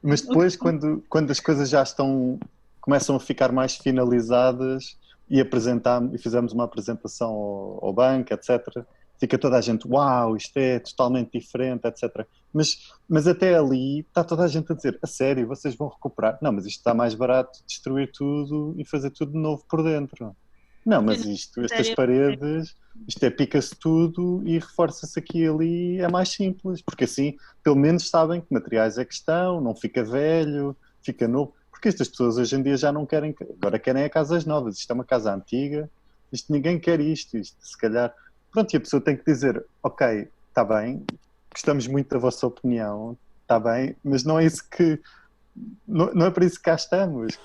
Mas depois, quando as coisas já começam a ficar mais finalizadas e fizemos uma apresentação ao banco, etc., fica toda a gente, uau, isto é totalmente diferente, etc. Mas até ali está toda a gente a dizer, a sério, vocês vão recuperar? Não, mas isto está mais barato destruir tudo e fazer tudo de novo por dentro. Não, mas estas paredes, isto pica-se tudo e reforça-se aqui e ali, é mais simples, porque assim, pelo menos sabem que materiais é que estão, não fica velho, fica novo, porque estas pessoas hoje em dia já não querem, agora querem casas novas, isto é uma casa antiga, ninguém quer isto se calhar, pronto, e a pessoa tem que dizer, ok, está bem, gostamos muito da vossa opinião, está bem, mas não é isso não é para isso que cá estamos.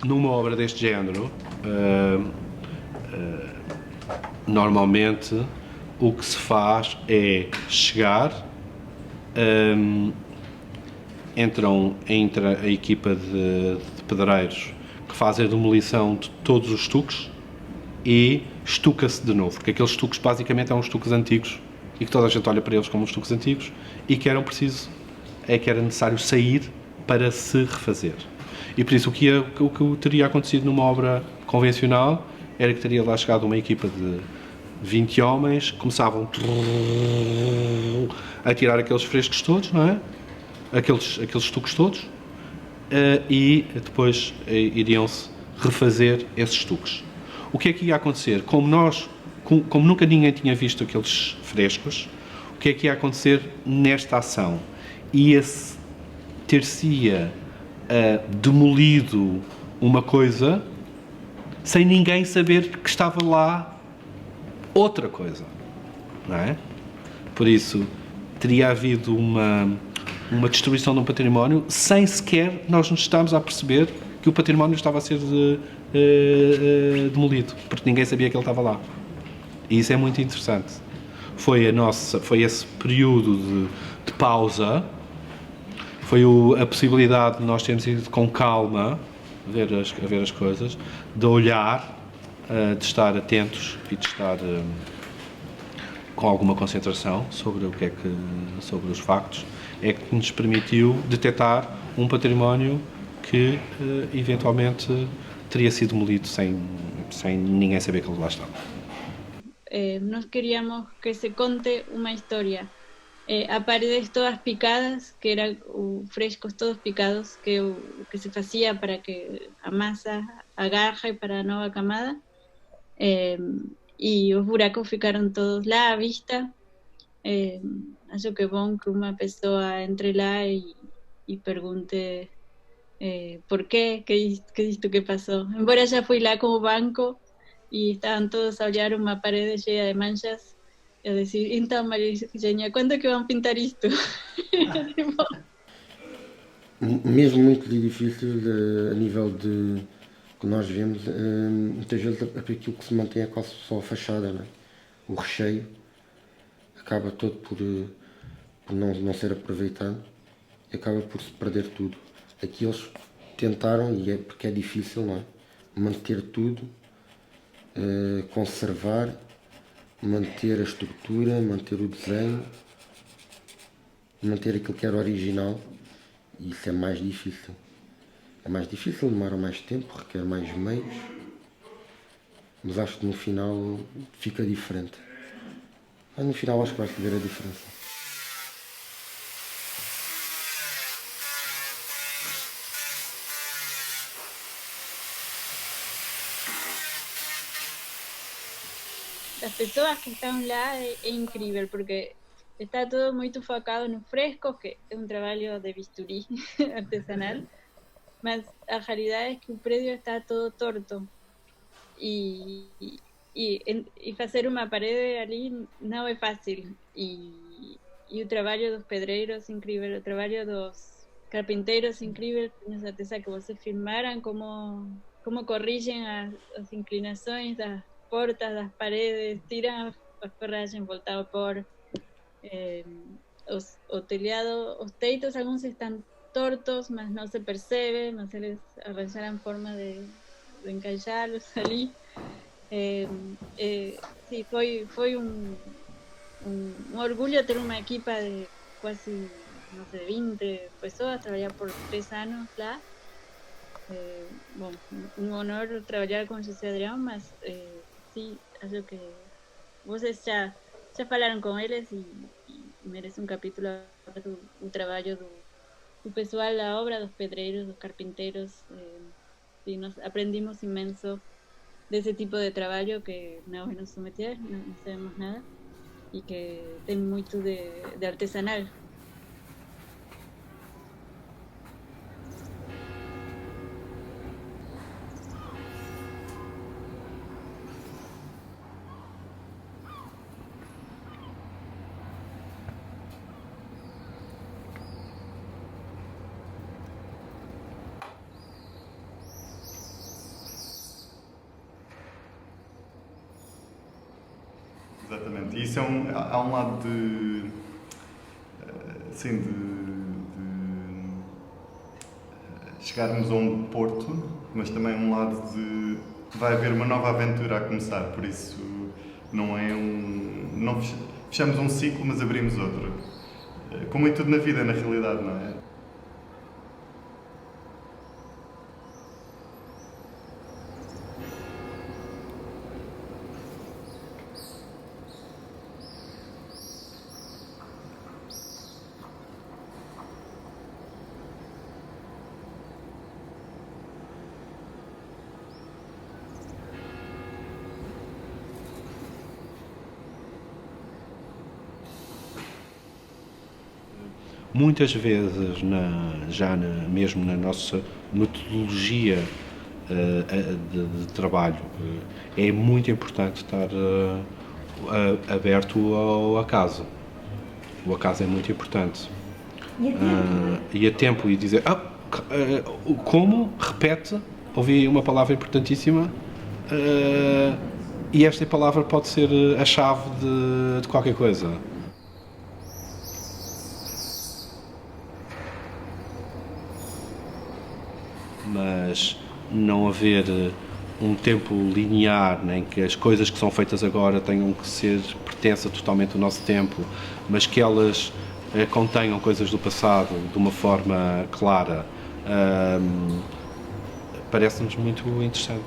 Numa obra deste género, normalmente o que se faz é chegar, entra a equipa de pedreiros que fazem a demolição de todos os estuques e estuca-se de novo, porque aqueles estuques basicamente são estuques antigos e que toda a gente olha para eles como estuques antigos e que era necessário sair para se refazer. E por isso o que teria acontecido numa obra convencional era que teria lá chegado uma equipa de 20 homens, começavam a tirar aqueles frescos todos, não é? Aqueles estuques todos, e depois iriam-se refazer esses estuques. O que é que ia acontecer? Como nunca ninguém tinha visto aqueles frescos, o que é que ia acontecer nesta ação? Ia-se ter-se-ia demolido uma coisa sem ninguém saber que estava lá outra coisa, não é? Por isso, teria havido uma destruição de um património sem sequer nós nos estarmos a perceber que o património estava a ser demolido, porque ninguém sabia que ele estava lá. E isso é muito interessante. Foi esse período de pausa, foi a possibilidade de nós termos ido com calma a ver as coisas, de olhar, de estar atentos e de estar com alguma concentração sobre sobre os factos, é que nos permitiu detectar um património que eventualmente teria sido demolido sem ninguém saber que ele lá estava. Nós queríamos que se conte uma história. A paredes todas picadas, que eran frescos todos picados, que se hacía para que a masa agarre para a nova camada, e os buracos ficaram todos lá à vista. Acho que é bom que uma pessoa entre lá e pergunte por quê, que isto que passou. Embora já fui lá com o banco e estavam todos a olhar uma parede cheia de manchas, a decir, então, Maria Eugênia, quando é que vão pintar isto? Mesmo muito difícil a nível de que nós vemos, muitas vezes aquilo que se mantém é quase só a fachada, não é? O recheio acaba todo por não ser aproveitado acaba por se perder tudo. Aqui eles tentaram, e é porque é difícil, não é? Manter tudo, conservar, manter a estrutura, manter o desenho, manter aquilo que era original, e isso é mais difícil. É mais difícil, demora mais tempo, requer mais meios, mas acho que no final fica diferente. Mas no final acho que vais ver a diferença. Las pessoas que estão lá é incrível, porque está todo muito focado no fresco, que é um trabalho de bisturi artesanal, mas a realidade é que o prédio está todo torto. E fazer uma parede ali não é fácil. E o trabalho dos pedreiros é incrível, o trabalho dos carpinteiros é incrível. Tenho certeza que vocês filmaram como corrigem as inclinações das portas, das paredes, tiram as ferragens, voltam a pôr. O telhado, os teitos, alguns estão tortos, mas não se percebe, mas eles arranjaram forma de encaixá-los ali. Sí, foi um orgulho ter uma equipa de quase, não sei, 20 pessoas, trabalhar por 3 anos lá. Bom, um honor trabalhar com José Adrião, mas sim, acho que vocês já falaram com eles e merece um capítulo do trabalho do pessoal da obra, dos pedreiros, dos carpinteiros. Sí, nós aprendimos imenso desse tipo de trabalho que nós nos submetemos, não sabemos nada, e que tem muito de artesanal. Exatamente, e isso há um lado de chegarmos a um porto, mas também um lado de vai haver uma nova aventura a começar, por isso não fechamos um ciclo, mas abrimos outro, como em tudo na vida, na realidade, não é? Muitas vezes, mesmo na nossa metodologia de trabalho, é muito importante estar aberto ao acaso. O acaso é muito importante. E a tempo, e dizer, como? Repete, ouvi uma palavra importantíssima, e esta palavra pode ser a chave de qualquer coisa. Mas não haver um tempo linear em que as coisas que são feitas agora tenham que pertençam totalmente ao nosso tempo, mas que elas contenham coisas do passado de uma forma clara, parece-nos muito interessante.